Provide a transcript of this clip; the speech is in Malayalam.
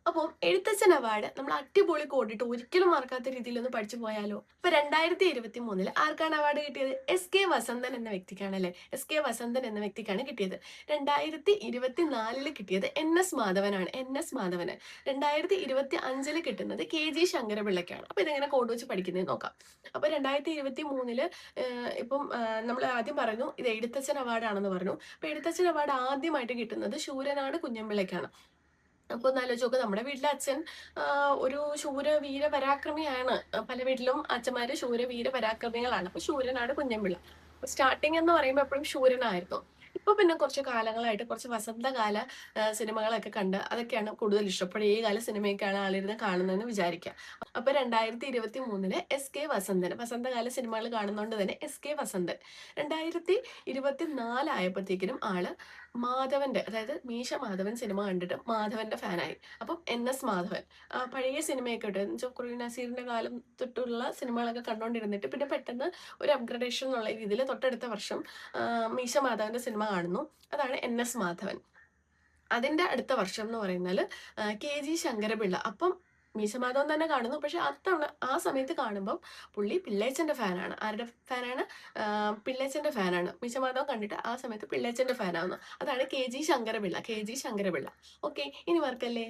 അപ്പം എഴുത്തച്ഛൻ അവാർഡ് നമ്മൾ അടിപൊളി കോഡിട്ട് ഒരിക്കലും മറക്കാത്ത രീതിയിൽ ഒന്ന് പഠിച്ചു പോയാലോ? ഇപ്പൊ 2023 ആർക്കാണ് അവാർഡ് കിട്ടിയത്? എസ് കെ വസന്തൻ എന്ന വ്യക്തിക്കാണ് അല്ലെ. എസ് കെ വസന്തൻ എന്ന വ്യക്തിക്കാണ് കിട്ടിയത്. 2024 കിട്ടിയത് എൻ എസ് മാധവനാണ്. എൻ എസ് മാധവന്. 2025 കിട്ടുന്നത് KG ശങ്കരപിള്ളയ്ക്കാണ്. അപ്പൊ ഇതെങ്ങനെ കോഡ് വെച്ച് പഠിക്കുന്നത് നോക്കാം. അപ്പൊ 2023 ഇപ്പം നമ്മൾ ആദ്യം പറഞ്ഞു ഇത് എഴുത്തച്ഛൻ അവാർഡാണെന്ന് പറഞ്ഞു. അപ്പൊ എഴുത്തച്ഛൻ അവാർഡ് ആദ്യമായിട്ട് കിട്ടുന്നത് ശൂരനാട് കുഞ്ഞമ്പിള്ളയ്ക്കാണ്. അപ്പൊ ഒന്ന് ആലോചിച്ച് നോക്ക്, നമ്മുടെ വീട്ടിലെ അച്ഛൻ ഒരു ശൂരവീര പരാക്രമിയാണ്. പല വീട്ടിലും അച്ഛന്മാര് ശൂരവീര പരാക്രമികളാണ്. അപ്പൊ ശൂരനാട് കുഞ്ഞമ്പിള്ള. സ്റ്റാർട്ടിങ് എന്ന് പറയുമ്പോൾ എപ്പോഴും ശൂരനായിരുന്നു. ഇപ്പൊ പിന്നെ കുറച്ച് കാലങ്ങളായിട്ട് കുറച്ച് വസന്തകാല സിനിമകളൊക്കെ കണ്ട് അതൊക്കെയാണ് കൂടുതൽ ഇഷ്ടം. പഴയകാല സിനിമയൊക്കെയാണ് ആളിരുന്ന് കാണുന്നതെന്ന് വിചാരിക്കുക. അപ്പൊ 2023 എസ് കെ വസന്തൻ, വസന്തകാല സിനിമകൾ കാണുന്നതുകൊണ്ട് തന്നെ എസ് കെ വസന്തൻ. 2024 ആയപ്പോഴത്തേക്കിനും ആള് മാധവന്റെ, അതായത് മീശ മാധവൻ സിനിമ കണ്ടിട്ട് മാധവന്റെ ഫാനായി. അപ്പം എൻ എസ് മാധവൻ പഴയ സിനിമയൊക്കെ ഇട്ട് ചൊക്രി നസീറിന്റെ കാലം തൊട്ടുള്ള സിനിമകളൊക്കെ കണ്ടുകൊണ്ടിരുന്നിട്ട് പിന്നെ പെട്ടെന്ന് ഒരു അപ്ഗ്രഡേഷൻ എന്നുള്ള രീതിയിൽ തൊട്ടടുത്ത വർഷം മീശ മാധവന്റെ സിനിമ കാണുന്നു. അതാണ് എൻ എസ് മാധവൻ. അതിന്റെ അടുത്ത വർഷം എന്ന് പറയുന്നത് KG ശങ്കരപിള്ള. അപ്പം മീശമാധവൻ തന്നെ കാണുന്നു. പക്ഷെ അത്തവണ ആ സമയത്ത് കാണുമ്പം പുള്ളി പിള്ളേച്ചന്റെ ഫാനാണ്. ആരുടെ ഫാനാണ്? പിള്ളേച്ചന്റെ ഫാനാണ്. മീശമാധവൻ കണ്ടിട്ട് ആ സമയത്ത് പിള്ളേച്ചന്റെ ഫാനാവുന്നു. അതാണ് KG Sankara Pillai. KG Sankara Pillai. Okay, ഇനി മറക്കല്ലേ.